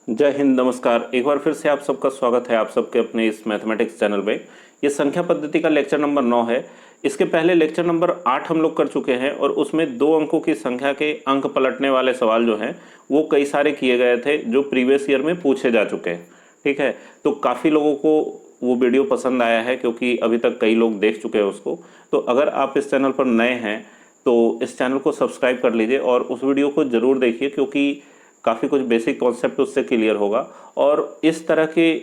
जय हिंद, नमस्कार। एक बार फिर से आप सबका स्वागत है आप सबके अपने इस मैथमेटिक्स चैनल में। ये संख्या पद्धति का लेक्चर नंबर 9 है। इसके पहले लेक्चर नंबर 8 हम लोग कर चुके हैं और उसमें 2 अंकों की संख्या के अंक पलटने वाले सवाल जो हैं वो कई सारे किए गए थे जो प्रीवियस ईयर में पूछे जा चुके हैं। ठीक है, तो काफ़ी लोगों को वो वीडियो पसंद आया है क्योंकि अभी तक कई लोग देख चुके हैं उसको। तो अगर आप इस चैनल पर नए हैं तो इस चैनल को सब्सक्राइब कर लीजिए और उस वीडियो को ज़रूर देखिए क्योंकि काफ़ी कुछ बेसिक कॉन्सेप्ट उससे क्लियर होगा। और इस तरह के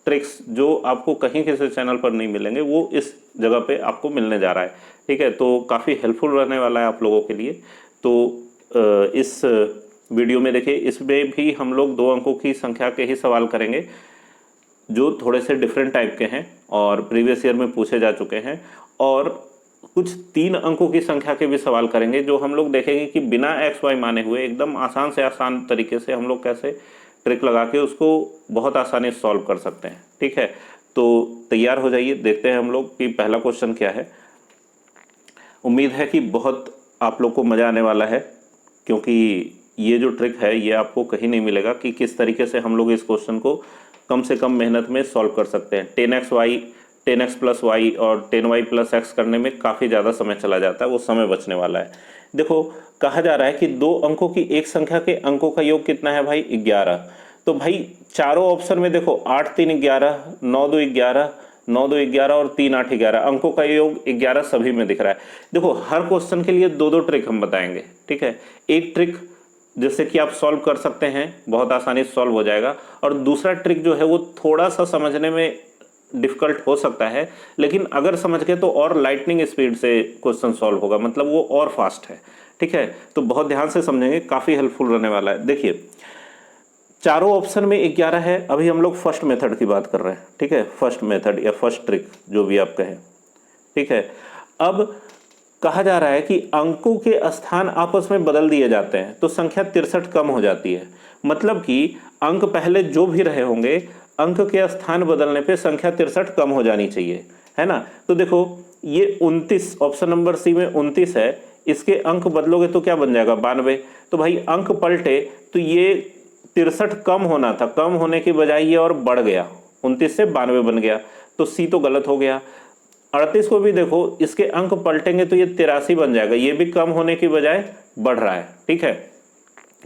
ट्रिक्स जो आपको कहीं किसी चैनल पर नहीं मिलेंगे वो इस जगह पे आपको मिलने जा रहा है। ठीक है, तो काफ़ी हेल्पफुल रहने वाला है आप लोगों के लिए। तो इस वीडियो में देखिए, इसमें भी हम लोग 2 अंकों की संख्या के ही सवाल करेंगे जो थोड़े से डिफरेंट टाइप के हैं और प्रीवियस ईयर में पूछे जा चुके हैं। और कुछ 3 अंकों की संख्या के भी सवाल करेंगे जो हम लोग देखेंगे कि बिना एक्स वाई माने हुए एकदम आसान से आसान तरीके से हम लोग कैसे ट्रिक लगा के उसको बहुत आसानी से सॉल्व कर सकते हैं। ठीक है, तो तैयार हो जाइए, देखते हैं हम लोग कि पहला क्वेश्चन क्या है। उम्मीद है कि बहुत आप लोग को मज़ा आने वाला है क्योंकि ये जो ट्रिक है ये आपको कहीं नहीं मिलेगा कि किस तरीके से हम लोग इस क्वेश्चन को कम से कम मेहनत में सॉल्व कर सकते हैं। 10x प्लस वाई और 10y प्लस एक्स करने में काफ़ी ज़्यादा समय चला जाता है, वो समय बचने वाला है। देखो, कहा जा रहा है कि 2 अंकों की एक संख्या के अंकों का योग कितना है भाई? 11। तो भाई चारों ऑप्शन में देखो 8 3 11, 9 2 11, 9 2 11 और 3 8 11 अंकों का योग 11 सभी में दिख रहा है। देखो, हर क्वेश्चन के लिए 2 ट्रिक हम बताएंगे। ठीक है, एक ट्रिक जिससे कि आप सॉल्व कर सकते हैं, बहुत आसानी से सॉल्व हो जाएगा, और दूसरा ट्रिक जो है वो थोड़ा सा समझने में डिफिकल्ट हो सकता है, लेकिन अगर समझ गए तो और लाइटनिंग स्पीड से क्वेश्चन सॉल्व होगा, मतलब वो और फास्ट है। ठीक है, तो बहुत ध्यान से समझेंगे, काफ़ी हेल्पफुल रहने वाला है। देखिए, चारों ऑप्शन में 11 है। अभी हम लोग फर्स्ट मेथड की बात कर रहे हैं। ठीक है, फर्स्ट मेथड या फर्स्ट ट्रिक जो भी आप कहें। ठीक है, अब कहा जा रहा है कि अंकों के स्थान आपस में बदल दिए जाते हैं तो संख्या 63 कम हो जाती है। मतलब कि अंक पहले जो भी रहे होंगे, अंक के स्थान बदलने पे संख्या 63 कम हो जानी चाहिए, है ना। तो देखो, ये 29 ऑप्शन नंबर सी में 29 है, इसके अंक बदलोगे तो क्या बन जाएगा? 92। तो भाई अंक पलटे तो ये 63 कम होना था, कम होने की बजाय ये और बढ़ गया, 29 से 92 बन गया, तो सी तो गलत हो गया। 38 को भी देखो, इसके अंक पलटेंगे तो ये 83 बन जाएगा, ये भी कम होने की बजाय बढ़ रहा है। ठीक है,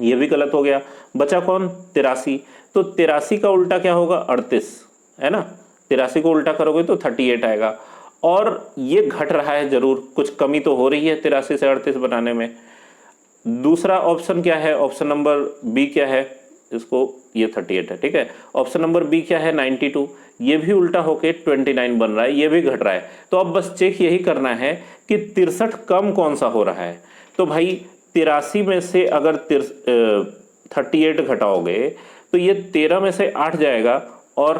ये भी गलत हो गया। बचा कौन? 83। तो 83 का उल्टा क्या होगा? 38, है ना। 83 को उल्टा करोगे तो 38 आएगा। और ये घट रहा है, जरूर कुछ कमी तो हो रही है 83 से 38 बनाने में। दूसरा ऑप्शन क्या है? ऑप्शन नंबर बी क्या है? इसको, ये 38 है। ठीक है, ऑप्शन नंबर बी क्या है? 92। ये भी उल्टा होके 29 बन रहा है, ये भी घट रहा है। तो अब बस चेक यही करना है कि 63 कम कौन सा हो रहा है। तो भाई 83 में से अगर 38 घटाओगे तो ये 13 में से 8 जाएगा और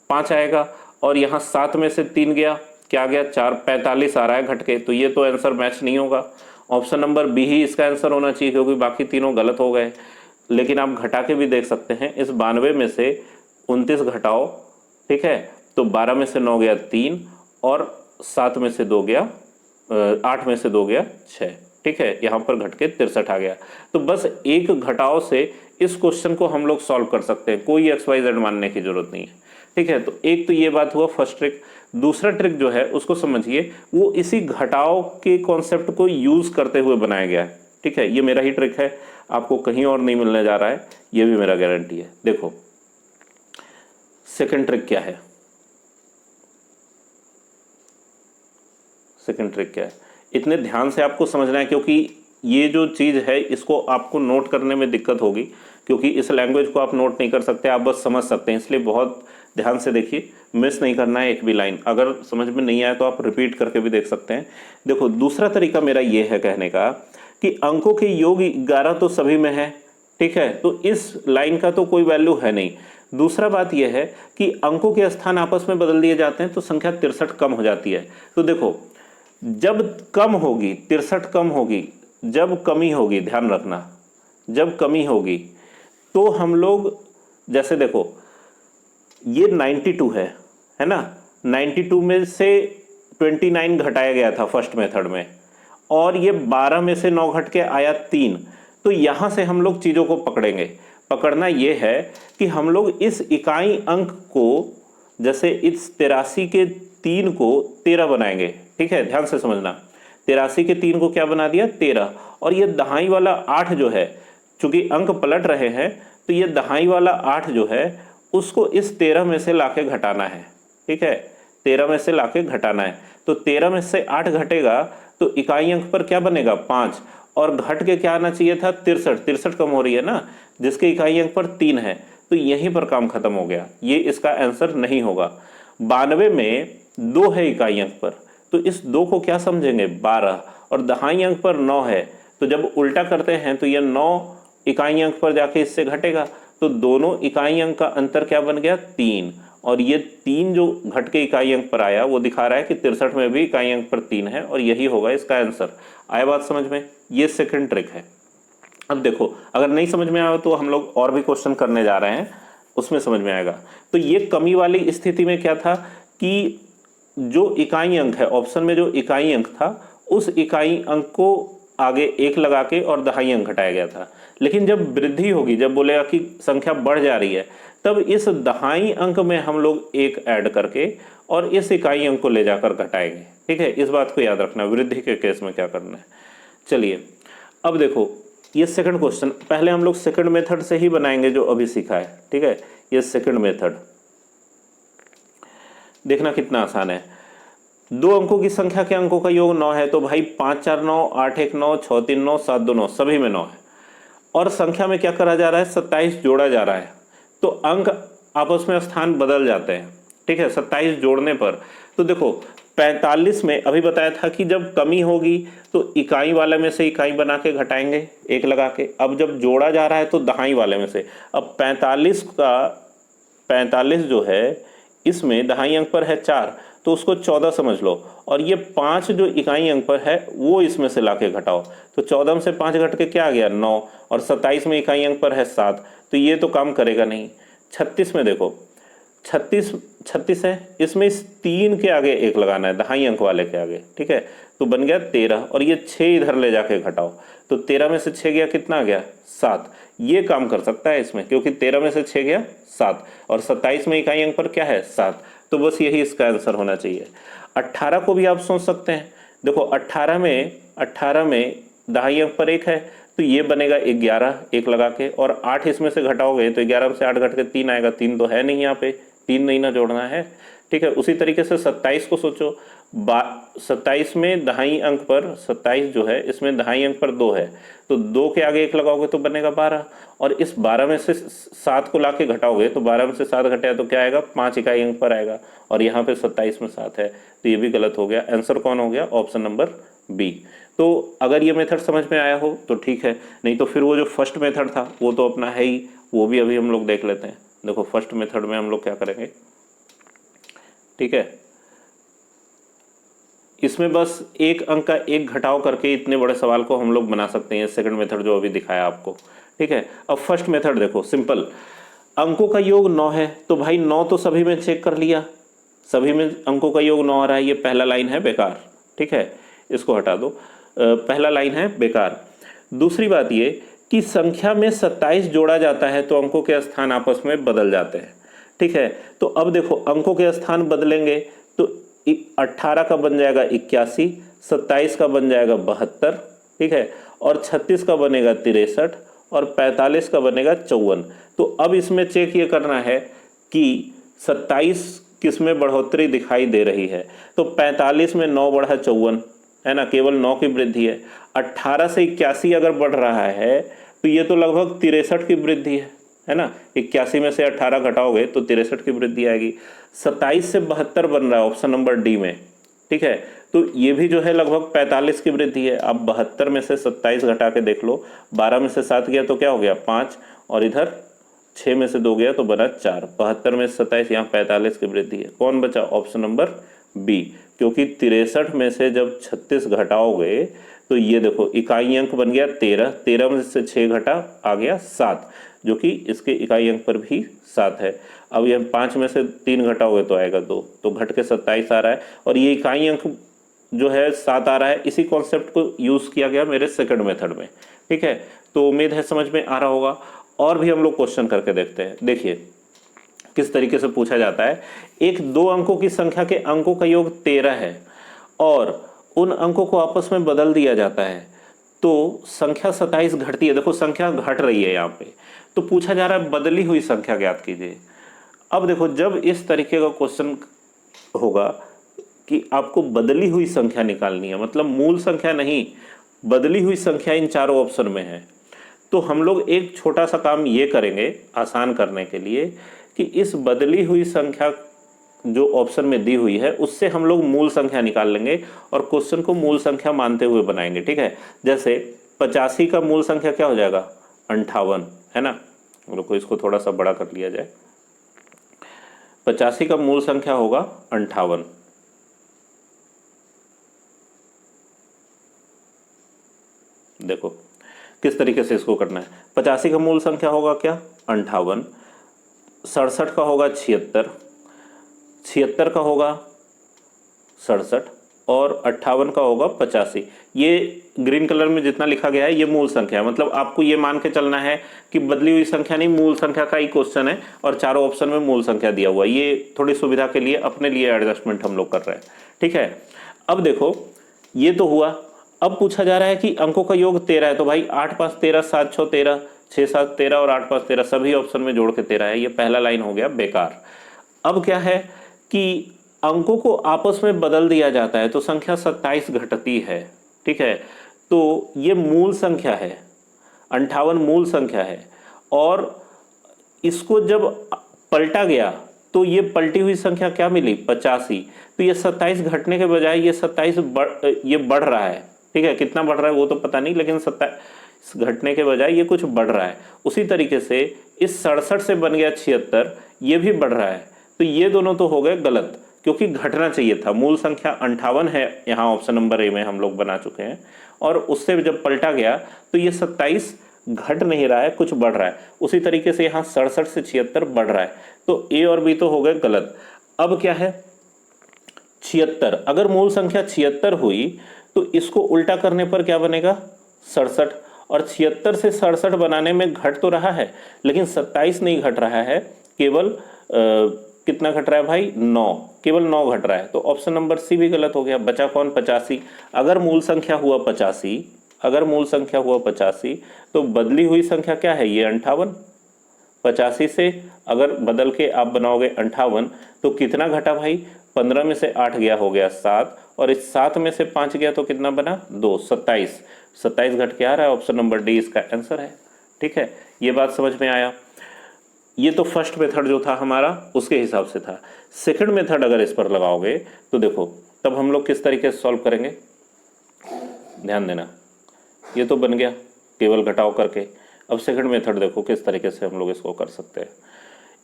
5 आएगा, और यहाँ 7 में से 3 गया, क्या गया? 4, 45 आ रहा है घट के। तो ये तो आंसर मैच नहीं होगा। ऑप्शन नंबर बी ही इसका आंसर होना चाहिए क्योंकि बाकी तीनों गलत हो गए। लेकिन आप घटा के भी देख सकते हैं, इस 92 में से 29 घटाओ। ठीक है, तो 12 में से 9 गया 3, और 7 में से 2 गया 8 में से 2 गया 6। ठीक है, यहाँ पर घट के 63 आ गया। तो बस एक घटाव से इस क्वेश्चन को हम लोग सॉल्व कर सकते हैं, कोई एक्स वाई जेड मानने की जरूरत नहीं है। ठीक है, तो एक तो ये बात हुआ फर्स्ट ट्रिक। दूसरा ट्रिक जो है उसको समझिए, वो इसी घटाव के कॉन्सेप्ट को यूज करते हुए बनाया गया है। ठीक है, ये मेरा ही ट्रिक है, आपको कहीं और नहीं मिलने जा रहा है, ये भी मेरा गारंटी है। देखो, सेकंड ट्रिक क्या है? सेकंड ट्रिक क्या है, इतने ध्यान से आपको समझना है क्योंकि ये जो चीज़ है इसको आपको नोट करने में दिक्कत होगी, क्योंकि इस लैंग्वेज को आप नोट नहीं कर सकते, आप बस समझ सकते हैं। इसलिए बहुत ध्यान से देखिए, मिस नहीं करना है एक भी लाइन। अगर समझ में नहीं आया तो आप रिपीट करके भी देख सकते हैं। देखो, दूसरा तरीका मेरा ये है कहने का कि अंकों के योग 11 तो सभी में है। ठीक है, तो इस लाइन का तो कोई वैल्यू है नहीं। दूसरा बात यह है कि अंकों के स्थान आपस में बदल दिए जाते हैं तो संख्या 63 कम हो जाती है। तो देखो, जब कम होगी 63 कम होगी, जब कमी होगी, ध्यान रखना, जब कमी होगी तो हम लोग, जैसे देखो ये 92 है ना। 92 में से 29 घटाया गया था फर्स्ट मेथड में, और ये 12 में से 9 घट के आया 3। तो यहां से हम लोग चीजों को पकड़ेंगे। पकड़ना ये है कि हम लोग इस इकाई अंक को, जैसे इस 83 के 3 को 13 बनाएंगे। ठीक है, ध्यान से समझना, 83 के 3 को क्या बना दिया, 13। और ये दहाई वाला 8 जो है, चूंकि अंक पलट रहे हैं तो ये दहाई वाला 8 जो है उसको इस 13 में से लाके घटाना है। ठीक है, 13 में से लाके घटाना है। तो 13 में से 8 घटेगा तो इकाई अंक पर क्या बनेगा, 5, और घट के क्या आना चाहिए था, 63। 63 कम हो रही है ना, जिसके इकाई अंक पर 3 है, तो यहीं पर काम खत्म हो गया, ये इसका आंसर नहीं होगा। 92 में 2 है इकाई अंक पर, तो इस 2 को क्या समझेंगे, 12, और दहाई अंक पर 9 है, तो जब उल्टा करते हैं तो यह 9 इकाई अंक पर जाके इससे घटेगा, तो दोनों इकाई अंक का अंतर क्या बन गया, 3। और ये 3 जो घट के इकाई अंक पर आया वो दिखा रहा है कि 63 में भी इकाई अंक पर 3 है, और यही होगा इसका आंसर। आया बात समझ में, ये सेकंड ट्रिक है। अब देखो, अगर नहीं समझ में आया तो हम लोग और भी क्वेश्चन करने जा रहे हैं, उसमें समझ में आएगा। तो ये कमी वाली स्थिति में क्या था कि जो इकाई अंक है, ऑप्शन में जो इकाई अंक था उस इकाई अंक को आगे 1 लगा के और दहाई अंक घटाया गया था। लेकिन जब वृद्धि होगी, जब बोलेगा कि संख्या बढ़ जा रही है, तब इस दहाई अंक में हम लोग 1 ऐड करके और इस इकाई अंक को ले जाकर घटाएंगे। ठीक है, इस बात को याद रखना, वृद्धि के केस में क्या करना है। चलिए अब देखो, ये सेकंड क्वेश्चन, पहले हम लोग सेकंड मेथड से ही बनाएंगे जो अभी सीखा है। ठीक है, ये सेकंड मेथड देखना कितना आसान है। 2 अंकों की संख्या के अंकों का योग 9 है, तो भाई 5 4 9, 8 1 9, 6 3 9, 7 2 9, सभी में 9 है। और संख्या में क्या करा जा रहा है, 27 जोड़ा जा रहा है, तो अंक आपस में स्थान बदल जाते हैं। ठीक है, 27 जोड़ने पर, तो देखो 45 में अभी बताया था कि जब कमी होगी तो इकाई वाले में से इकाई बना के घटाएंगे 1 लगा के। अब जब जोड़ा जा रहा है तो दहाई वाले में से, अब 45 जो है इसमें दहाई अंक पर है 4, तो उसको 14 समझ लो, और ये 5 जो इकाई अंक पर है वो इसमें से लाके घटाओ, तो 14 में से 5 घट के क्या आ गया, 9, और 27 में इकाई अंक पर है 7, तो ये तो काम करेगा नहीं। 36 में देखो, 36 है, इसमें इस 3 के आगे 1 लगाना है, दहाई अंक वाले के आगे। ठीक है, तो बन गया 13, और ये 6 इधर ले जाके घटाओ, तो 13 में से 6 गया, कितना आ गया, 7। ये काम कर सकता है इसमें, क्योंकि 13 में से 6 गया 7, और 27 में इकाई अंक पर क्या है, 7, तो बस यही इसका आंसर होना चाहिए। 18 को भी आप सोच सकते हैं। देखो 18 में दहाई अंक पर 1 है, तो ये बनेगा 11, 1 लगा के, और 8 इसमें से घटाओगे तो 11 में से 8 घट के 3 आएगा, 3 तो है नहीं यहाँ पे, 3 नहीं ना जोड़ना है। ठीक है, उसी तरीके से 27 को सोचो, 27 में दहाई अंक पर, 27 जो है इसमें दहाई अंक पर 2 है, तो 2 के आगे 1 लगाओगे तो बनेगा 12, और इस 12 में से 7 को लाके घटाओगे तो 12 में से 7 घटाया तो क्या आएगा, 5 इकाई अंक पर आएगा, और यहाँ पे 27 में 7 है, तो ये भी गलत हो गया। आंसर कौन हो गया, ऑप्शन नंबर बी। तो अगर ये मेथड समझ में आया हो तो ठीक है, नहीं तो फिर वो जो फर्स्ट मेथड था वो तो अपना है ही, वो भी अभी हम लोग देख लेते हैं। देखो फर्स्ट मेथड में हम लोग क्या करेंगे, ठीक है, इसमें बस 1 अंक का 1 घटाव करके इतने बड़े सवाल को हम लोग बना सकते हैं, सेकंड मेथड जो अभी दिखाया आपको। ठीक है, अब फर्स्ट मेथड देखो, सिंपल, अंकों का योग 9 है, तो भाई 9 तो सभी में चेक कर लिया, सभी में अंकों का योग 9 आ रहा है, ये पहला लाइन है बेकार। ठीक है, इसको हटा दो, पहला लाइन है बेकार। दूसरी बात ये कि संख्या में 27 जोड़ा जाता है तो अंकों के स्थान आपस में बदल जाते हैं। ठीक है, तो अब देखो अंकों के स्थान बदलेंगे तो 18 का बन जाएगा 81, 27 का बन जाएगा 72, ठीक है, और 36 का बनेगा 63, और 45 का बनेगा 54। तो अब इसमें चेक ये करना है कि 27 किस में बढ़ोतरी दिखाई दे रही है, तो 45 में 9 बढ़ा 54 है ना, केवल 9 की वृद्धि है। 18 से 81 अगर बढ़ रहा है तो ये तो लगभग 63 की वृद्धि है ना, 81 में से 18 घटाओगे तो 63 की वृद्धि आएगी। 27 से 72 बन रहा है ऑप्शन नंबर डी में। ठीक है, तो ये भी जो है लगभग 45 की वृद्धि है। आप 72 में से 27 घटा के देख लो, 12 में से 7 गया तो क्या हो गया 5, और इधर 6 में से 2 गया तो बना 4, 72 में से 27, यहाँ 45 की वृद्धि है। कौन बचा, ऑप्शन नंबर बी, क्योंकि 63 में से जब 36 घटाओगे तो ये देखो इकाई अंक बन गया 13, 13 में से 6 घटा आ गया 7, जो कि इसके इकाई अंक पर भी 7 है। अब ये 5 में से 3 घटाओगे तो आएगा 2, तो घट के 27 आ रहा है, और ये इकाई अंक जो है 7 आ रहा है। इसी कॉन्सेप्ट को यूज़ किया गया मेरे सेकंड मेथड में। ठीक है, तो उम्मीद है समझ में आ रहा होगा। और भी हम लोग क्वेश्चन करके देखते हैं। देखिए किस तरीके से पूछा जाता है। एक 2 अंकों की संख्या के अंकों का योग 13 है और उन अंकों को आपस में बदल दिया जाता है तो संख्या 27 घटती है। देखो संख्या घट रही है यहाँ पे, तो पूछा जा रहा है बदली हुई संख्या ज्ञात कीजिए। अब देखो जब इस तरीके का क्वेश्चन होगा कि आपको बदली हुई संख्या निकालनी है, मतलब मूल संख्या नहीं, बदली हुई संख्या इन चारों ऑप्शन में है, तो हम लोग एक छोटा सा काम ये करेंगे आसान करने के लिए कि इस बदली हुई संख्या जो ऑप्शन में दी हुई है उससे हम लोग मूल संख्या निकाल लेंगे और क्वेश्चन को मूल संख्या मानते हुए बनाएंगे। ठीक है, जैसे 85 का मूल संख्या क्या हो जाएगा 58, है ना। रुको इसको थोड़ा सा बड़ा कर लिया जाए। 85 का मूल संख्या होगा 58। देखो किस तरीके से इसको करना है। 85 का मूल संख्या होगा क्या 58, 67 का होगा 76, 76 का होगा 67 और 58 का होगा 85। ये ग्रीन कलर में जितना लिखा गया है ये मूल संख्या है, मतलब आपको ये मान के चलना है कि बदली हुई संख्या नहीं, मूल संख्या का ही क्वेश्चन है और चारों ऑप्शन में मूल संख्या दिया हुआ है। ये थोड़ी सुविधा के लिए अपने लिए एडजस्टमेंट हम लोग कर रहे हैं। ठीक है, अब देखो ये तो हुआ। अब पूछा जा रहा है कि अंकों का योग 13 है, तो भाई 8 5 13, 7 6 13, 6 7 13 और 8 5 13 सभी ऑप्शन में जोड़ के 13 है। ये पहला लाइन हो गया बेकार। अब क्या है कि अंकों को आपस में बदल दिया जाता है तो संख्या 27 घटती है। ठीक है, तो ये मूल संख्या है, 58 मूल संख्या है और इसको जब पलटा गया तो ये पलटी हुई संख्या क्या मिली 85। तो ये 27 घटने के बजाय ये 27 बढ़ रहा है। ठीक है, कितना बढ़ रहा है वो तो पता नहीं, लेकिन 27 घटने के बजाय ये कुछ बढ़ रहा है। उसी तरीके से इस 67 से बन गया 76, ये भी बढ़ रहा है। तो ये दोनों तो हो गए गलत, क्योंकि घटना चाहिए था। मूल संख्या 58 है यहाँ ऑप्शन नंबर ए में हम लोग बना चुके हैं और उससे जब पलटा गया तो ये 27 घट नहीं रहा है, कुछ बढ़ रहा है। उसी तरीके से यहाँ 67 से 76 बढ़ रहा है, तो ए और बी तो हो गए गलत। अब क्या है 76, अगर मूल संख्या 76 हुई तो इसको उल्टा करने पर क्या बनेगा 67, और 76 से 67 बनाने में घट तो रहा है लेकिन 27 नहीं घट रहा है, केवल कितना घट रहा है भाई 9, केवल 9 घट रहा है। तो ऑप्शन नंबर सी भी गलत हो गया। बचा कौन 85। अगर मूल संख्या हुआ 85, अगर मूल संख्या हुआ 85 तो बदली हुई संख्या क्या है ये 58। 85 से अगर बदल के आप बनाओगे 58 तो कितना घटा भाई 15 में से 8 गया हो गया 7 और इस 7 में से 5 गया तो कितना बना 2, 27। 27 घट के आ रहा है, ऑप्शन नंबर डी इसका आंसर है। ठीक है, ये बात समझ में आया। ये तो फर्स्ट मेथड जो था हमारा उसके हिसाब से था। सेकंड मेथड अगर इस पर लगाओगे तो देखो तब हम लोग किस तरीके से सॉल्व करेंगे, ध्यान देना। ये तो बन गया केवल घटाव करके। अब सेकंड मेथड देखो किस तरीके से हम लोग इसको कर सकते हैं।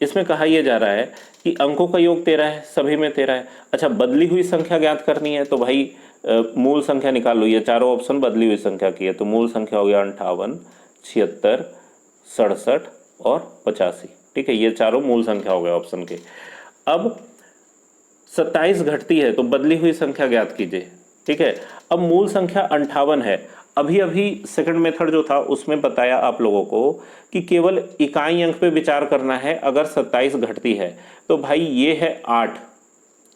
इसमें कहा यह जा रहा है कि अंकों का योग 13 है, सभी में 13 है। अच्छा, बदली हुई संख्या ज्ञात करनी है तो भाई मूल संख्या निकाल लो। ये चारों ऑप्शन बदली हुई संख्या की है, तो मूल संख्या हो गया 58, 76, 67 और 85। ठीक है, ये चारों मूल संख्या हो गए ऑप्शन के। अब 27 घटती है तो बदली हुई संख्या ज्ञात कीजिए। ठीक है, अब मूल संख्या 58 है। अभी अभी सेकंड मेथड जो था उसमें बताया आप लोगों को कि केवल इकाई अंक पे विचार करना है। अगर 27 घटती है तो भाई ये है 8।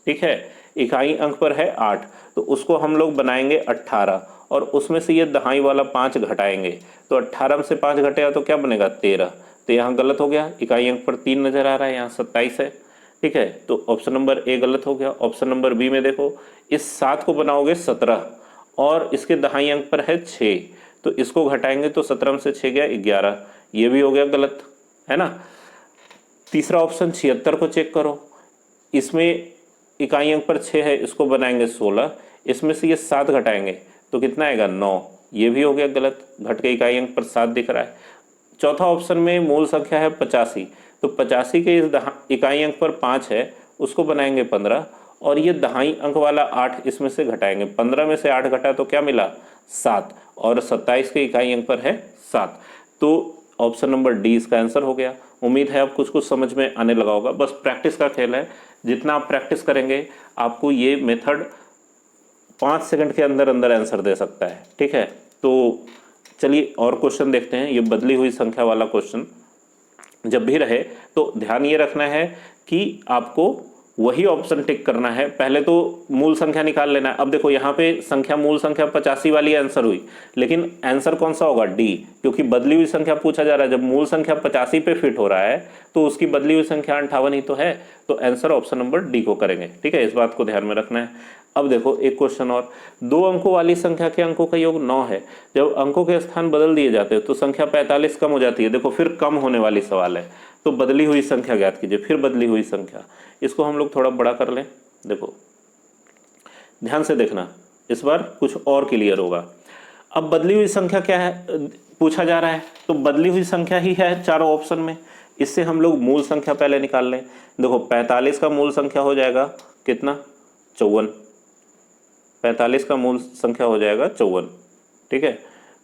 ठीक है, इकाई अंक पर है 8, तो उसको हम लोग बनाएंगे 18 और उसमें से ये दहाई वाला 5 घटाएंगे। तो 18 में से 5 घटेगा तो क्या बनेगा 13। तो यहाँ गलत हो गया, इकाई अंक पर 3 नजर आ रहा है, यहाँ 27 है। ठीक है, तो ऑप्शन नंबर ए गलत हो गया। ऑप्शन नंबर बी में देखो इस 7 को बनाओगे 17 और इसके दहाई अंक पर है 6, तो इसको घटाएंगे तो 17 में से 6 गया 11, ये भी हो गया गलत, है ना। तीसरा ऑप्शन 76 को चेक करो, इसमें इकाई अंक पर 6 है, इसको बनाएंगे 16, इसमें से ये 7 घटाएंगे तो कितना आएगा 9, ये भी हो गया गलत, घट के इकाई अंक पर 7 दिख रहा है। चौथा ऑप्शन में मूल संख्या है 85, तो 85 के इस इकाई अंक पर 5 है, उसको बनाएंगे 15 और ये दहाई अंक वाला 8 इसमें से घटाएंगे। 15 में से 8 घटा तो क्या मिला 7 और 27 के इकाई अंक पर है 7, तो ऑप्शन नंबर डी इसका आंसर हो गया। उम्मीद है अब कुछ कुछ समझ में आने लगा होगा। बस प्रैक्टिस का खेल है, जितना आप प्रैक्टिस करेंगे आपको ये मेथड 5 सेकंड के अंदर अंदर आंसर दे सकता है। ठीक है, तो चलिए और क्वेश्चन देखते हैं। ये बदली हुई संख्या वाला क्वेश्चन जब भी रहे तो ध्यान ये रखना है कि आपको वही ऑप्शन टिक करना है। पहले तो मूल संख्या निकाल लेना है। अब देखो यहाँ पे संख्या मूल संख्या 85 वाली आंसर हुई, लेकिन आंसर कौन सा होगा? डी, क्योंकि बदली हुई संख्या पूछा जा रहा है। जब मूल संख्या 85 पे फिट हो रहा है तो उसकी बदली हुई संख्या 58 ही तो है, तो आंसर ऑप्शन नंबर डी को करेंगे। ठीक है, इस बात को ध्यान में रखना है। अब देखो एक क्वेश्चन और, 2 अंकों वाली संख्या के अंकों का योग 9 है। जब अंकों के स्थान बदल दिए जाते हैं तो संख्या 45 कम हो जाती है। देखो फिर कम होने वाली सवाल है, तो बदली हुई संख्या ज्ञात कीजिए। फिर बदली हुई संख्या, इसको हम लोग थोड़ा बड़ा कर लें। देखो ध्यान से देखना, इस बार कुछ और क्लियर होगा। अब बदली हुई संख्या क्या है पूछा जा रहा है, तो बदली हुई संख्या ही है चारों ऑप्शन में। इससे हम लोग मूल संख्या पहले निकाल लें। देखो 45 का मूल संख्या हो जाएगा कितना? 54। 45 का मूल संख्या हो जाएगा 54। ठीक है,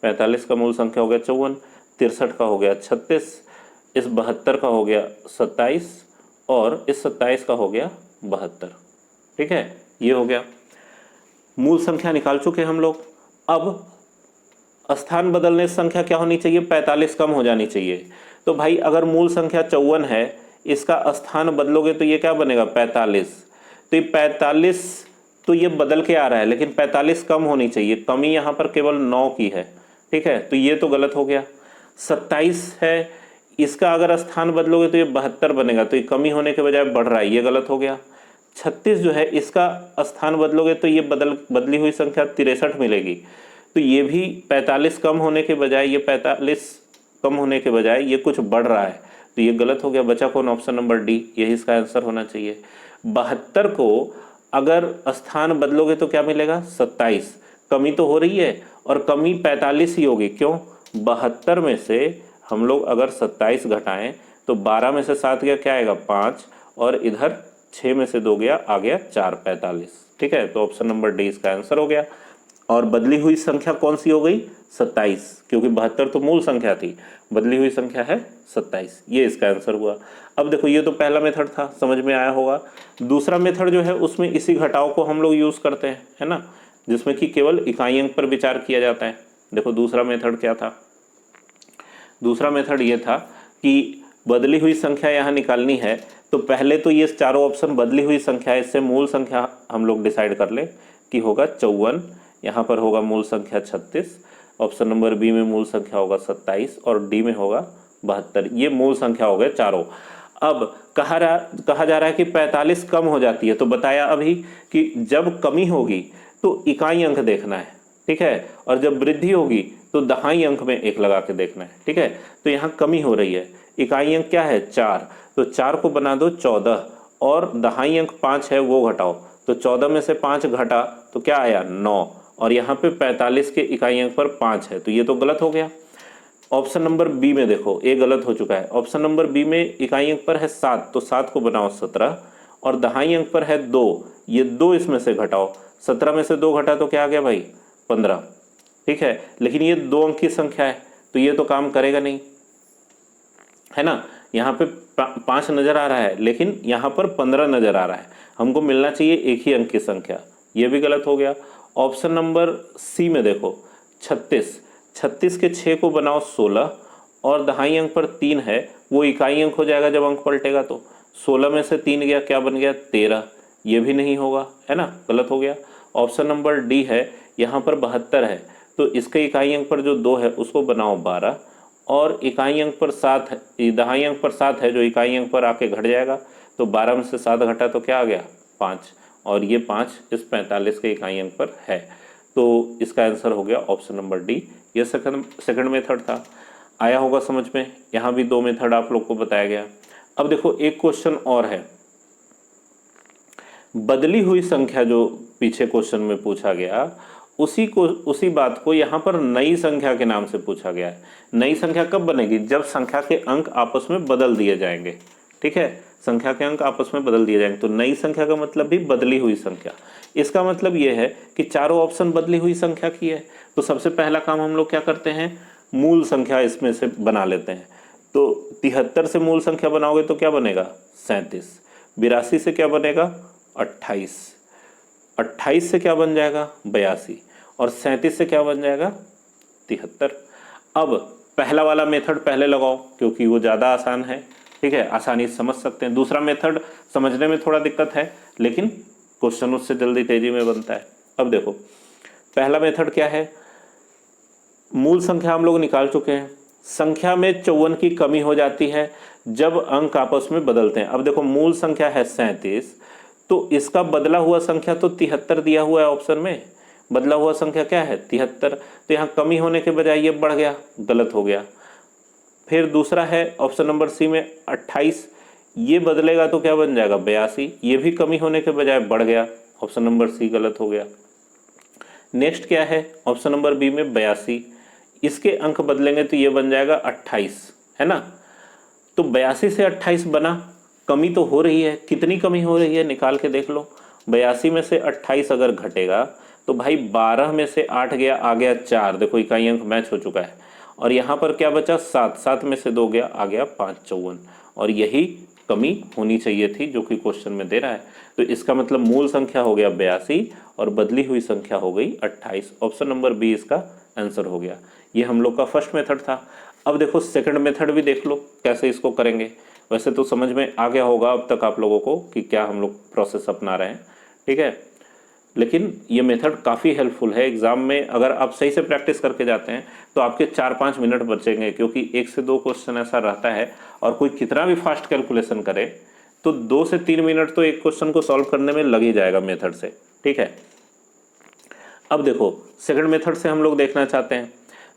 45 का मूल संख्या हो गया 54, 63 का हो गया 36, इस 72 का हो गया 27 और इस 27 का हो गया 72। ठीक है, ये हो गया। मूल संख्या निकाल चुके हम लोग। अब स्थान बदलने से संख्या क्या होनी चाहिए? 45 कम हो जानी चाहिए। तो भाई अगर मूल संख्या 54 है, इसका स्थान बदलोगे तो ये क्या बनेगा? 45। तो ये 45 तो ये बदल के आ रहा है, लेकिन 45 कम होनी चाहिए। कमी यहाँ पर केवल 9 की है। ठीक है, तो ये तो गलत हो गया। 27 है, इसका अगर स्थान बदलोगे तो ये 72 बनेगा, तो ये कमी होने के बजाय बढ़ रहा है, ये गलत हो गया। 36 जो है, इसका स्थान बदलोगे तो ये बदली हुई संख्या 63 मिलेगी, तो ये भी 45 कम होने के बजाय, ये 45 कम होने के बजाय ये कुछ बढ़ रहा है, तो ये गलत हो गया। बचा कौन? ऑप्शन नंबर डी, यही इसका आंसर होना चाहिए। 72 को अगर स्थान बदलोगे तो क्या मिलेगा? 27। कमी तो हो रही है और कमी 45 ही होगी। क्यों? 72 में से हम लोग अगर 27 घटाएं तो 12 में से 7 गया, क्या आएगा? 5, और इधर 6 में से 2 गया, आ गया 4, 45। ठीक है, तो ऑप्शन नंबर डी इसका आंसर हो गया। और बदली हुई संख्या कौन सी हो गई? 27, क्योंकि 72 तो मूल संख्या थी, बदली हुई संख्या है 27, ये इसका आंसर हुआ। अब देखो ये तो पहला मेथड था, समझ में आया होगा। दूसरा मेथड जो है उसमें इसी घटाव को हम लोग यूज करते हैं, है ना, जिसमें कि केवल इकाई अंक पर विचार किया जाता है। देखो दूसरा मेथड क्या था? दूसरा मेथड ये था कि बदली हुई संख्या यहाँ निकालनी है, तो पहले तो ये चारों ऑप्शन बदली हुई संख्या है, इससे मूल संख्या हम लोग डिसाइड कर ले कि होगा 54, यहाँ पर होगा मूल संख्या 36, ऑप्शन नंबर बी में मूल संख्या होगा 27 और डी में होगा 72। ये मूल संख्या हो गए चारों। अब कहा जा रहा है कि 45 कम हो जाती है, तो बताया अभी कि जब कमी होगी तो इकाई अंक देखना है। ठीक है, और जब वृद्धि होगी तो दहाई अंक में 1 लगा के देखना है। ठीक है, तो यहाँ कमी हो रही है, इकाई अंक क्या है? 4, तो 4 को बना दो 14 और दहाई अंक 5 है वो घटाओ, तो 14 में से 5 घटा तो क्या आया? 9, और यहाँ पे 45 के इकाई अंक पर 5 है, तो ये तो गलत हो गया। ऑप्शन नंबर बी में देखो, ए गलत हो चुका है। ऑप्शन नंबर बी में इकाई अंक पर है 7, तो 7 को बनाओ 17 और दहाई अंक पर है 2, ये 2 इसमें से घटाओ, 17 में से 2 घटा तो क्या आ गया भाई? 15। ठीक है, लेकिन ये 2 अंक की संख्या है तो ये तो काम करेगा नहीं, है ना। यहाँ पे 5 नजर आ रहा है लेकिन यहाँ पर 15 नजर आ रहा है, हमको मिलना चाहिए एक ही अंक की संख्या, ये भी गलत हो गया। ऑप्शन नंबर सी में देखो 36 के 6 को बनाओ 16 और दहाई अंक पर 3 है, वो इकाई अंक हो जाएगा जब अंक पलटेगा, तो 16 में से 3 गया, क्या बन गया? 13, ये भी नहीं होगा, है ना, गलत हो गया। ऑप्शन नंबर डी है, यहाँ पर 72 है तो इसके इकाई अंक पर जो 2 है उसको बनाओ 12 और इकाई अंक पर 7 है, दहाई अंक पर 7 है जो इकाई अंक पर आके घट जाएगा, तो 12 में से 7 घटा तो क्या आ गया? 5, और ये 5 इस 45 के इकाई अंक पर है, तो इसका आंसर हो गया ऑप्शन नंबर डी। ये सेकंड मेथड था, आया होगा समझ में। यहाँ भी 2 मेथड आप लोग को बताया गया। अब देखो एक क्वेश्चन और है, बदली हुई संख्या जो पीछे क्वेश्चन में पूछा गया उसी बात को यहाँ पर नई संख्या के नाम से पूछा गया है। नई संख्या कब बनेगी? जब संख्या के अंक आपस में बदल दिए जाएंगे। ठीक है, संख्या के अंक आपस में बदल दिए जाएंगे, तो नई संख्या का मतलब भी बदली हुई संख्या। इसका मतलब ये है कि चारों ऑप्शन बदली हुई संख्या की है, तो सबसे पहला काम हम लोग क्या करते हैं? मूल संख्या इसमें से बना लेते हैं। तो 73 से मूल संख्या बनाओगे तो क्या बनेगा? 37। 82 से क्या बनेगा? 28। 28 से क्या बन जाएगा? 82, और 37 से क्या बन जाएगा? 73। अब पहला वाला मेथड पहले लगाओ क्योंकि वो ज़्यादा आसान है, ठीक है, आसानी से समझ सकते हैं। दूसरा मेथड समझने में थोड़ा दिक्कत है लेकिन क्वेश्चन उससे जल्दी तेजी में बनता है। अब देखो पहला मेथड क्या है, मूल संख्या हम लोग निकाल चुके हैं, संख्या में 54 की कमी हो जाती है जब अंक आपस में बदलते हैं। अब देखो मूल संख्या है 37, तो इसका बदला हुआ संख्या तो 73 दिया हुआ है ऑप्शन में, बदला हुआ संख्या क्या है 73, तो यहाँ कमी होने के बजाय ये बढ़ गया, गलत हो गया। फिर दूसरा है ऑप्शन नंबर सी में 28, ये बदलेगा तो क्या बन जाएगा 82, ये भी कमी होने के बजाय बढ़ गया, ऑप्शन नंबर सी गलत हो गया। नेक्स्ट क्या है ऑप्शन नंबर बी में 82, इसके अंक बदलेंगे तो ये बन जाएगा 28, है ना। तो 82 से 28 बना, कमी तो हो रही है, कितनी कमी हो रही है निकाल के देख लो। 82 में से 28 अगर घटेगा तो भाई 12 में से 8 गया, आ गया 4, देखो इकाई अंक मैच हो चुका है। और यहाँ पर क्या बचा 7, 7 में से 2 गया, आ गया 5, 54, और यही कमी होनी चाहिए थी जो कि क्वेश्चन में दे रहा है। तो इसका मतलब मूल संख्या हो गया 82 और बदली हुई संख्या हो गई 28, ऑप्शन नंबर बी इसका आंसर हो गया। ये हम लोग का फर्स्ट मेथड था। अब देखो सेकंड मेथड भी देख लो कैसे इसको करेंगे। वैसे तो समझ में आ गया होगा अब तक आप लोगों को कि क्या हम लोग प्रोसेस अपना रहे हैं, ठीक है, लेकिन ये मेथड काफ़ी हेल्पफुल है एग्जाम में। अगर आप सही से प्रैक्टिस करके जाते हैं तो आपके 4-5 मिनट बचेंगे, क्योंकि 1 से 2 क्वेश्चन ऐसा रहता है और कोई कितना भी फास्ट कैलकुलेशन करे तो 2 से 3 मिनट तो एक क्वेश्चन को सॉल्व करने में लग ही जाएगा मेथड से, ठीक है। अब देखो सेकंड मेथड से हम लोग देखना चाहते हैं,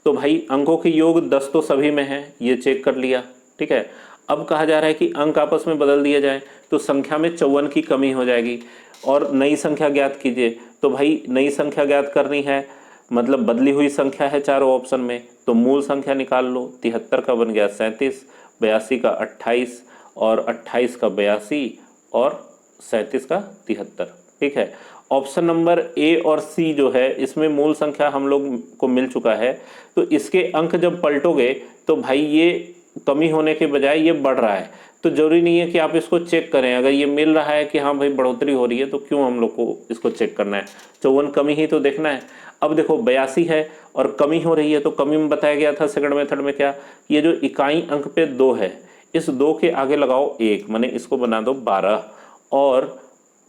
तो भाई अंकों के योग 10 तो सभी में है, ये चेक कर लिया, ठीक है। अब कहा जा रहा है कि अंक आपस में बदल दिए जाए तो संख्या में 54 की कमी हो जाएगी और नई संख्या ज्ञात कीजिए। तो भाई नई संख्या ज्ञात करनी है, मतलब बदली हुई संख्या है चारों ऑप्शन में, तो मूल संख्या निकाल लो। 73 का बन गया 37, 82 का 28 और 28 का 82 और 37 का 73, ठीक है। ऑप्शन नंबर ए और सी जो है इसमें मूल संख्या हम लोग को मिल चुका है, तो इसके अंक जब पलटोगे तो भाई ये कमी होने के बजाय ये बढ़ रहा है। तो जरूरी नहीं है कि आप इसको चेक करें, अगर ये मिल रहा है कि हाँ भाई बढ़ोतरी हो रही है तो क्यों हम लोग को इसको चेक करना है, 54 कमी ही तो देखना है। अब देखो 82 है और कमी हो रही है, तो कमी में बताया गया था सेकंड मेथड में क्या, ये जो इकाई अंक पे 2 है, इस 2 के आगे लगाओ 1, माने इसको बना दो 12, और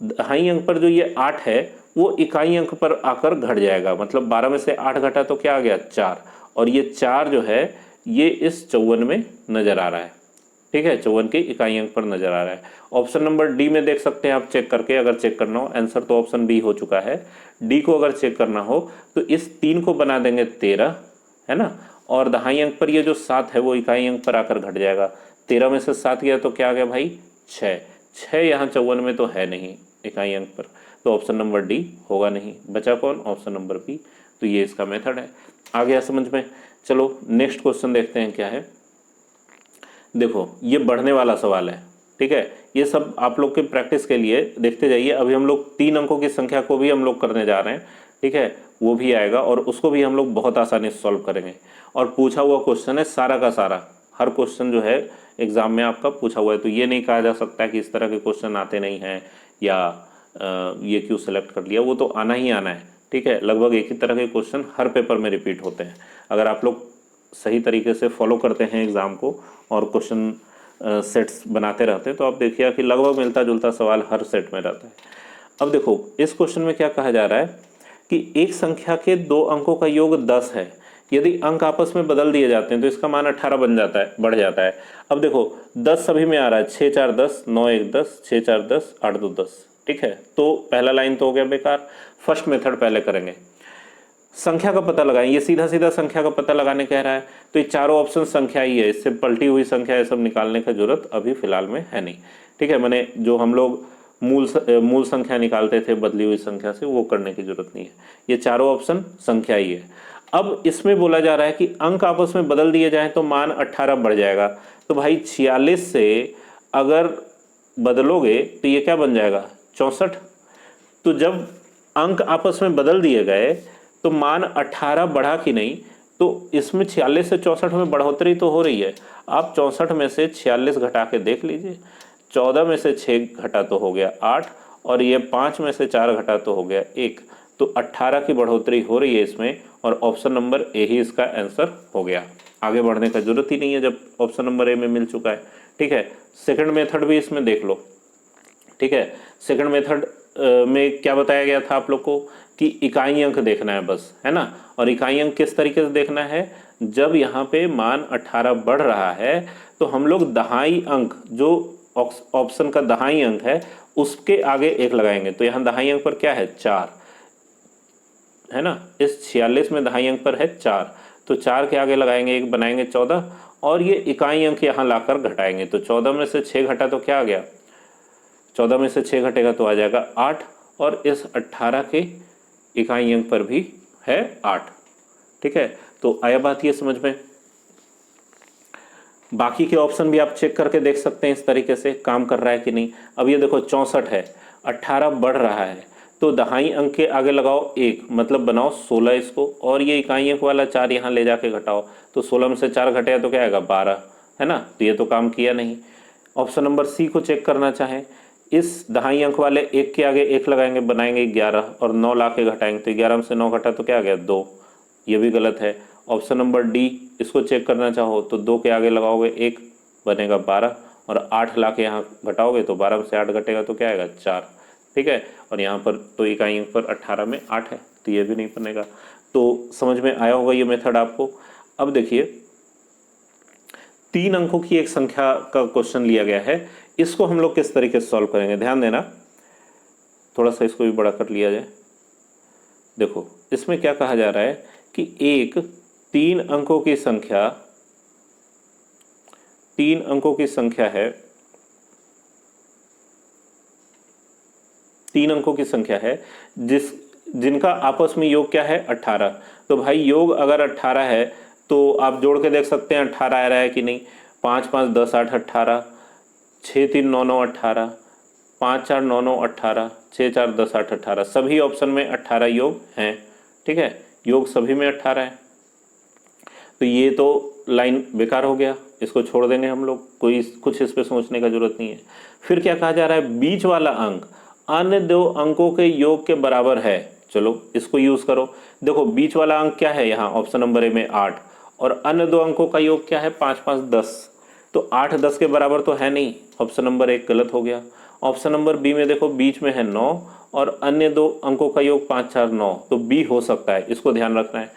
दहाई अंक पर जो ये 8 है वो इकाई अंक पर आकर घट जाएगा, मतलब 12 में से 8 घटा तो क्या आ गया 4, और ये 4 जो है ये इस 54 में नजर आ रहा है, ठीक है, 54 के इकाई अंक पर नजर आ रहा है। ऑप्शन नंबर डी में देख सकते हैं आप चेक करके, अगर चेक करना हो, आंसर तो ऑप्शन बी हो चुका है। डी को अगर चेक करना हो तो इस 3 को बना देंगे 13, है ना, और दहाई अंक पर ये जो 7 है वो इकाई अंक पर आकर घट जाएगा। 13 में से 7 गया तो क्या आ गया भाई 6, 6 यहाँ 54 में तो है नहीं इकाई अंक पर, तो ऑप्शन नंबर डी होगा नहीं। बचा कौन, ऑप्शन नंबर बी। तो ये इसका मेथड है। आ गया समझ में। चलो नेक्स्ट क्वेश्चन देखते हैं क्या है। देखो ये बढ़ने वाला सवाल है, ठीक है, ये सब आप लोग के प्रैक्टिस के लिए देखते जाइए। अभी हम लोग 3 अंकों की संख्या को भी हम लोग करने जा रहे हैं, ठीक है, वो भी आएगा और उसको भी हम लोग बहुत आसानी से सॉल्व करेंगे। और पूछा हुआ क्वेश्चन है सारा का सारा, हर क्वेश्चन जो है एग्जाम में आपका पूछा हुआ है, तो ये नहीं कहा जा सकता कि इस तरह के क्वेश्चन आते नहीं हैं या ये क्यों सेलेक्ट कर लिया, वो तो आना ही आना है, ठीक है। लगभग एक ही तरह के क्वेश्चन हर पेपर में रिपीट होते हैं। अगर आप लोग सही तरीके से फॉलो करते हैं एग्ज़ाम को और क्वेश्चन सेट्स बनाते रहते हैं तो आप देखिए कि लगभग मिलता जुलता सवाल हर सेट में रहता है। अब देखो इस क्वेश्चन में क्या कहा जा रहा है कि एक संख्या के 2 अंकों का योग 10 है, यदि अंक आपस में बदल दिए जाते हैं तो इसका मान 18 बन जाता है, बढ़ जाता है। अब देखो 10 सभी में आ रहा है, 6 4 10, 9 1 10, 6 4 10, 8 2 10, ठीक है, तो पहला लाइन तो हो गया बेकार। फर्स्ट मेथड पहले करेंगे, संख्या का पता लगाएं। ये सीधा सीधा संख्या का पता लगाने कह रहा है, तो ये चारों ऑप्शन संख्या ही है, इससे पलटी हुई संख्या ये सब निकालने की जरूरत अभी फिलहाल में है नहीं, ठीक है। मैंने जो हम लोग मूल संख्या निकालते थे बदली हुई संख्या से, वो करने की जरूरत नहीं है, ये चारों ऑप्शन संख्या ही है। अब इसमें बोला जा रहा है कि अंक आपस में बदल दिए जाएं तो मान 18 बढ़ जाएगा। तो भाई 46 से अगर बदलोगे तो ये क्या बन जाएगा 64। तो जब अंक आपस में बदल दिए गए तो मान 18 बढ़ा कि नहीं, तो इसमें 46 से 64 में बढ़ोतरी तो हो रही है। आप 64 में से 46 घटा के देख लीजिए, 14 में से 6 घटा तो हो गया 8, और ये 5 में से 4 घटा तो हो गया 1, तो 18 की बढ़ोतरी हो रही है इसमें, और ऑप्शन नंबर ए ही इसका आंसर हो गया। आगे बढ़ने का जरूरत ही नहीं है जब ऑप्शन नंबर ए में मिल चुका है। ठीक है, सेकंड मेथड भी इसमें देख लो। ठीक है, सेकंड मेथड में क्या बताया गया था आप लोग को कि इकाई अंक देखना है बस, है ना। और इकाई अंक किस तरीके से देखना है, जब यहाँ पे मान 18 बढ़ रहा है तो हम लोग दहाई अंक, जो ऑप्शन का दहाई अंक है उसके आगे 1 लगाएंगे। तो यहाँ दहाई अंक पर क्या है, 4 है ना। इस 46 में दहाई अंक पर है 4, तो 4 के आगे लगाएंगे 1, बनाएंगे 14, और ये इकाई अंक यहाँ लाकर घटाएंगे। तो 14 में से 6 घटा तो क्या आ गया, 14 में से 6 घटेगा तो आ जाएगा 8, और इस 18 के इकाई अंक पर भी है 8। ठीक है, तो आया बात ये समझ में। बाकी के ऑप्शन भी आप चेक करके देख सकते हैं इस तरीके से काम कर रहा है कि नहीं। अब ये देखो 64 है, 18 बढ़ रहा है, तो दहाई अंक के आगे लगाओ 1, मतलब बनाओ 16 इसको, और ये इकाई अंक वाला 4 यहाँ ले जाके घटाओ। तो 16 में से 4 घटेगा तो क्या आएगा, 12, है ना। तो ये तो काम किया नहीं। ऑप्शन नंबर सी को चेक करना चाहें, इस दहाई अंक वाले 1 के आगे 1 लगाएंगे, बनाएंगे 11, और 9 ला के घटाएंगे, तो 11 में से 9 घटा तो क्या आ गया, 2, ये भी गलत है। ऑप्शन नंबर डी, इसको चेक करना चाहो तो 2 के आगे लगाओगे 1, बनेगा 12, और 8 ला के यहाँ घटाओगे तो 12 में से 8 घटेगा तो क्या आएगा, 4। ठीक है, और यहाँ पर तो इकाई अंक पर 18 में 8 है, तो ये भी नहीं बनेगा। तो समझ में आया होगा ये मेथड आपको। अब देखिए 3 अंकों की एक संख्या का क्वेश्चन लिया गया है, इसको हम लोग किस तरीके से सॉल्व करेंगे, ध्यान देना। थोड़ा सा इसको भी बड़ा कर लिया जाए। देखो इसमें क्या कहा जा रहा है कि एक 3 अंकों की संख्या, 3 अंकों की संख्या है, 3 अंकों की संख्या है जिनका आपस में योग क्या है, 18। तो भाई योग अगर 18 है तो आप जोड़ के देख सकते हैं 18 आ रहा है कि नहीं। 5 5 10 8 18, 6 3 9 9 18, 5 4 9 9 18, 6 4 10 8 18, सभी ऑप्शन में 18 योग हैं। ठीक है, योग सभी में 18 है, तो ये तो लाइन बेकार हो गया, इसको छोड़ देंगे हम लोग, कोई कुछ इस पे सोचने का जरूरत नहीं है। फिर क्या कहा जा रहा है, बीच वाला अंक अन्य 2 अंकों के योग के बराबर है। चलो इसको यूज करो। देखो बीच वाला अंक क्या है, यहाँ ऑप्शन नंबर ए में 8, और अन्य 2 अंकों का योग क्या है, 5 5 10, तो 8 10 के बराबर तो है नहीं, ऑप्शन नंबर 1 गलत हो गया। ऑप्शन नंबर बी में देखो बीच में है 9, और अन्य 2 अंकों का योग 5 4 9, तो बी हो सकता है, इसको ध्यान रखना है।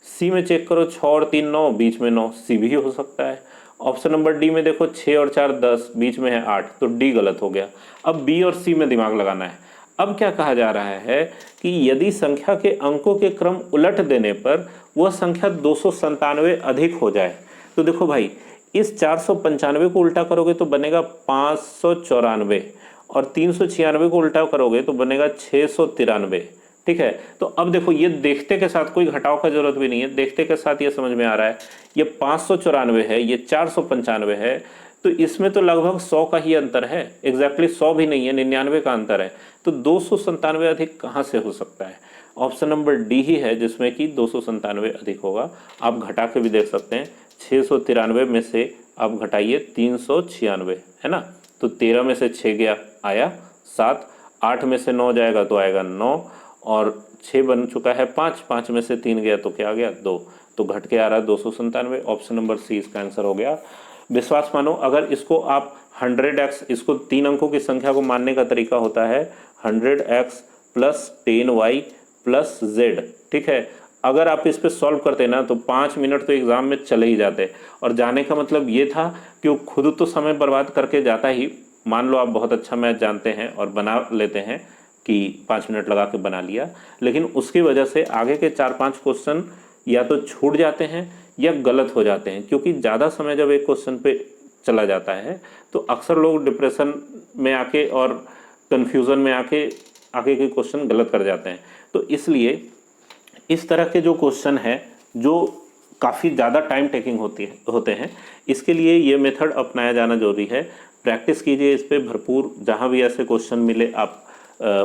सी में चेक करो 6 और 3 9, बीच में 9, सी भी हो सकता है। ऑप्शन नंबर डी में देखो 6 और 4 10, बीच में है 8, तो डी गलत हो गया। अब बी और सी में दिमाग लगाना है। अब क्या कहा जा रहा है कि यदि संख्या के अंकों के क्रम उलट देने पर वह संख्या 297 अधिक हो जाए, तो देखो भाई इस 495 को उल्टा करोगे तो बनेगा 594, और 396 को उल्टा करोगे तो बनेगा 693। ठीक है, तो अब देखो ये देखते के साथ कोई घटाव का जरूरत भी नहीं है, देखते के साथ ये समझ में आ रहा है, ये 594 है, ये 495 है, तो इसमें तो लगभग 100 का ही अंतर है। एग्जैक्टली 100 भी नहीं है, 99 का अंतर है, तो 297 अधिक कहाँ से हो सकता है। ऑप्शन नंबर डी ही है जिसमें कि 297 अधिक होगा। आप घटा के भी देख सकते हैं, 693 में से आप घटाइए 396, है ना, तो 13 में से 6 गया आया 7, 8 में से 9 जाएगा तो आएगा 9, और 6 बन चुका है 5, 5 में से 3 गया तो क्या आ गया 2, तो घट के आ रहा है 297। ऑप्शन नंबर सी इसका आंसर हो गया। विश्वास मानो, अगर इसको आप 100x, इसको 3 अंकों की संख्या को मानने का तरीका होता है 100x plus 10y plus z। ठीक है, अगर आप इस पे सॉल्व करते ना तो 5 मिनट तो एग्जाम में चले ही जाते, और जाने का मतलब ये था कि वो खुद तो समय बर्बाद करके जाता ही। मान लो आप बहुत अच्छा मैथ जानते हैं और बना लेते हैं कि 5 मिनट लगा के बना लिया, लेकिन उसकी वजह से आगे के 4-5 क्वेश्चन या तो छूट जाते हैं या गलत हो जाते हैं, क्योंकि ज़्यादा समय जब एक क्वेश्चन पे चला जाता है तो अक्सर लोग डिप्रेशन में आके और कन्फ्यूज़न में आके आगे के क्वेश्चन गलत कर जाते हैं। तो इसलिए इस तरह के जो क्वेश्चन हैं जो काफ़ी ज़्यादा टाइम टेकिंग होते हैं, इसके लिए ये मेथड अपनाया जाना जरूरी है। प्रैक्टिस कीजिए इस पर भरपूर, जहाँ भी ऐसे क्वेश्चन मिले आप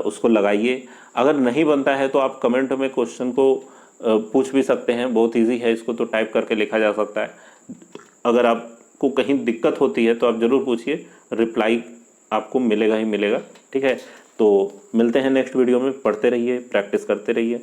उसको लगाइए। अगर नहीं बनता है तो आप कमेंट में क्वेश्चन को पूछ भी सकते हैं, बहुत इजी है, इसको तो टाइप करके लिखा जा सकता है। अगर आपको कहीं दिक्कत होती है तो आप ज़रूर पूछिए, रिप्लाई आपको मिलेगा ही मिलेगा। ठीक है, तो मिलते हैं नेक्स्ट वीडियो में। पढ़ते रहिए, प्रैक्टिस करते रहिए।